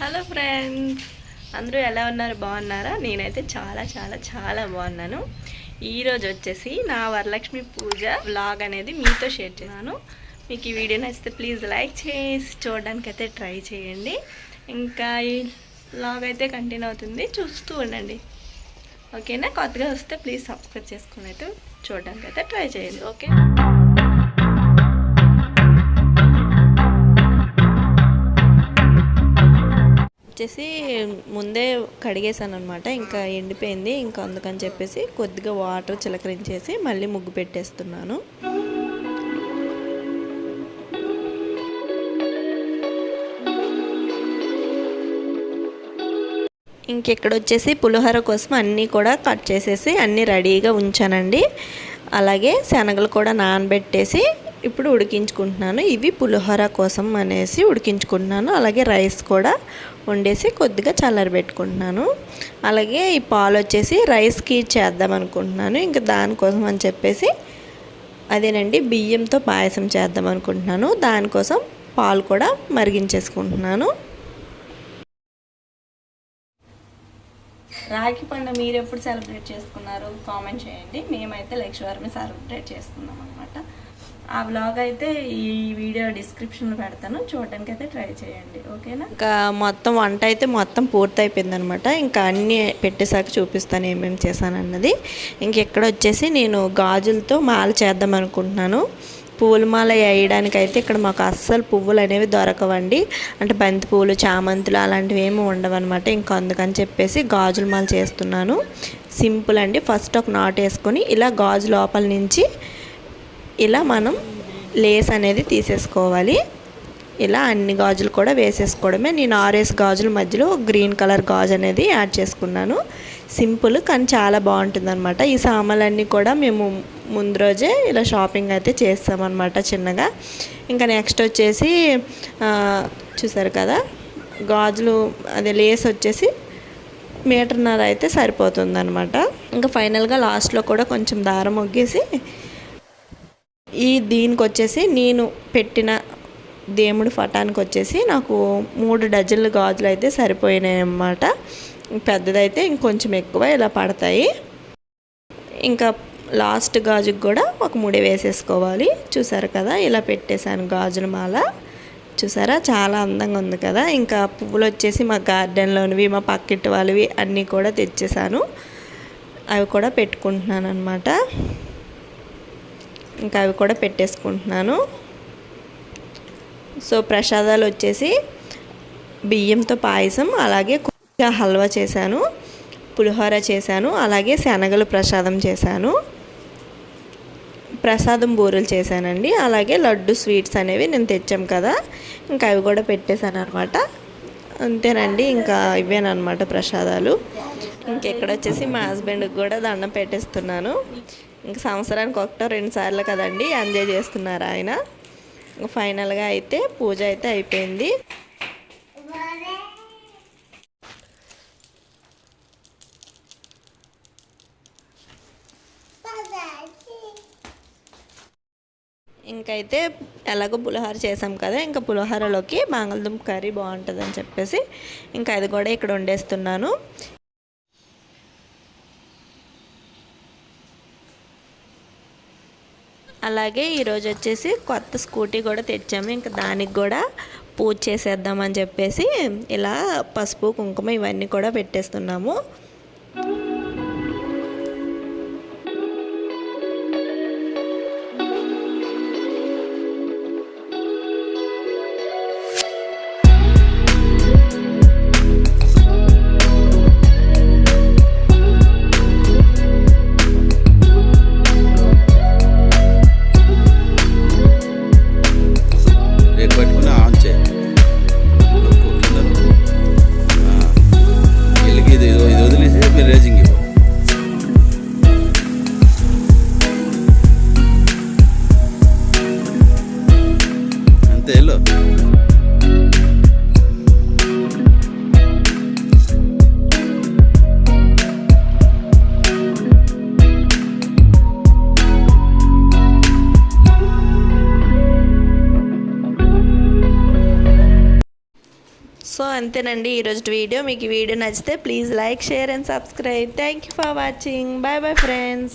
Hello friends, అందరూ ఎలా ఉన్నారు? బాగున్నారా? నేనైతే చాలా చాలా చాలా బాగున్నాను. ఈరోజు వచ్చేసి నా వరలక్ష్మి పూజ వ్లాగ్ అనేది మీతో షేర్ చేస్తున్నాను. మీకు ఈ వీడియో నచ్చితే ప్లీజ్ లైక్ చేసి చూడడానికి అయితే ట్రై చేయండి. ఇంకా ఈ వ్లాగ్ అయితే కంటిన్యూ అవుతుంది, చూస్తూ ఉండండి. ఓకేనా? కొత్తగా వస్తే ప్లీజ్ సబ్స్క్రైబ్ చేసుకుని అయితే చూడడానికి అయితే ట్రై చేయండి. ఓకే, వచ్చేసి ముందే కడిగేసాను అనమాట. ఇంకా ఎండిపోయింది, ఇంకా అందుకని చెప్పేసి కొద్దిగా వాటర్ చిలకరించేసి మళ్ళీ ముగ్గు పెట్టేస్తున్నాను. ఇంకెక్కడ వచ్చేసి పులిహోర కోసం అన్నీ కూడా కట్ చేసేసి అన్నీ రెడీగా ఉంచానండి. అలాగే శనగలు కూడా నానబెట్టేసి ఇప్పుడు ఉడికించుకుంటున్నాను. ఇవి పులిహోర కోసం అనేసి ఉడికించుకుంటున్నాను. అలాగే రైస్ కూడా వండేసి కొద్దిగా చల్లారబెట్టుకుంటున్నాను. అలాగే ఈ పాలు వచ్చేసి రైస్కి చేద్దాం అనుకుంటున్నాను. ఇంకా దానికోసం అని చెప్పేసి అదేనండి బియ్యంతో పాయసం చేద్దాం అనుకుంటున్నాను. దానికోసం పాలు కూడా మరిగించేసుకుంటున్నాను. రాఖీ పండుగ మీరు ఎప్పుడు సెలబ్రేట్ చేసుకున్నారు కామెంట్ చేయండి. మేమైతే లక్ష్మీవారమే సెలబ్రేట్ చేసుకున్నాం అనమాట. ఆ వ్లాగ్ అయితే ఈ వీడియో డిస్క్రిప్షన్లో పెడతాను, చూడడానికి అయితే ట్రై చేయండి. ఓకేనా? ఇంకా మొత్తం వంట అయితే మొత్తం పూర్తి అయిపోయింది అనమాట. ఇంకా అన్నీ పెట్టేసాక చూపిస్తాను ఏమేమి చేశాను అన్నది. ఇంకెక్కడ వచ్చేసి నేను గాజులతో మాల చేద్దాం అనుకుంటున్నాను. పువ్వుల మాల వేయడానికి అయితే ఇక్కడ మాకు అస్సలు పువ్వులు అనేవి దొరకవండి. అంటే బంతి పువ్వులు, చామంతులు అలాంటివి ఏమి ఉండవు అనమాట. ఇంకా అందుకని చెప్పేసి గాజుల మాల చేస్తున్నాను. సింపుల్ అండి. ఫస్ట్ ఒక నాటు వేసుకొని ఇలా గాజు లోపల నుంచి ఇలా మనం లేస్ అనేది తీసేసుకోవాలి. ఇలా అన్ని గాజులు కూడా వేసేసుకోవడమే. నేను 6 గాజుల మధ్యలో గ్రీన్ కలర్ గాజు అనేది యాడ్ చేసుకున్నాను. సింపుల్ కానీ చాలా బాగుంటుంది అనమాట. ఈ సామాన్లన్నీ కూడా మేము ముందు రోజే ఇలా షాపింగ్ అయితే చేస్తామన్నమాట చిన్నగా. ఇంకా నెక్స్ట్ వచ్చేసి చూసారు కదా గాజులు, అదే లేస్ వచ్చేసి 1.5 మీటర్ అయితే సరిపోతుంది అనమాట. ఇంకా ఫైనల్గా లాస్ట్లో కూడా కొంచెం దారం ఒగ్గేసి దీనికి వచ్చేసి నేను పెట్టిన దేవుడి పటానికి వచ్చేసి నాకు 3 డజన్ల గాజులు అయితే సరిపోయినాయి అన్నమాట. పెద్దదైతే ఇంకొంచెం ఎక్కువ ఇలా పడతాయి. ఇంకా లాస్ట్ గాజుకి కూడా ఒక 3 వేసేసుకోవాలి. చూసారు కదా ఇలా పెట్టేశాను గాజుల మాల. చూసారా చాలా అందంగా ఉంది కదా. ఇంకా పువ్వులు వచ్చేసి మా గార్డెన్లోనివి, మా పక్కింటి వాళ్ళవి అన్నీ కూడా తెచ్చేసాను. అవి కూడా పెట్టుకుంటున్నాను అనమాట. ఇంకా అవి కూడా పెట్టేసుకుంటున్నాను. సో ప్రసాదాలు వచ్చేసి బియ్యంతో పాయసం, అలాగే కొద్దిగా హల్వా చేశాను, పులిహోర చేశాను, అలాగే శనగలు ప్రసాదం చేశాను, ప్రసాదం బూరెలు చేశానండి. అలాగే లడ్డు స్వీట్స్ అనేవి నేను తెచ్చాం కదా, ఇంకా అవి కూడా పెట్టేశాను అనమాట. అంతేనండి, ఇంకా ఇవేనమాట ప్రసాదాలు. ఇంకెక్కడ వచ్చేసి మా హస్బెండ్కి కూడా దండం పెట్టేస్తున్నాను. ఇంక సంవత్సరానికి 1-2 సార్లు కదండి ఎంజాయ్ చేస్తున్నారు ఆయన. ఫైనల్గా అయితే పూజ అయితే అయిపోయింది. ఇంకైతే ఎలాగో పులిహోర చేసాం కదా, ఇంకా పులిహోరలోకి బంగాళదుంప కర్రీ బాగుంటుందని చెప్పేసి ఇంకా అది కూడా ఇక్కడ వండేస్తున్నాను. అలాగే ఈరోజు వచ్చేసి కొత్త స్కూటీ కూడా తెచ్చాము. ఇంకా దానికి కూడా పూజ చేసేద్దామని చెప్పేసి ఇలా పసుపు, కుంకుమ ఇవన్నీ కూడా పెట్టేస్తున్నాము. ఇది అంతేనండి ఈరోజు వీడియో. మీకు ఈ వీడియో నచ్చితే please like, share and subscribe. Thank you for watching. Bye bye friends.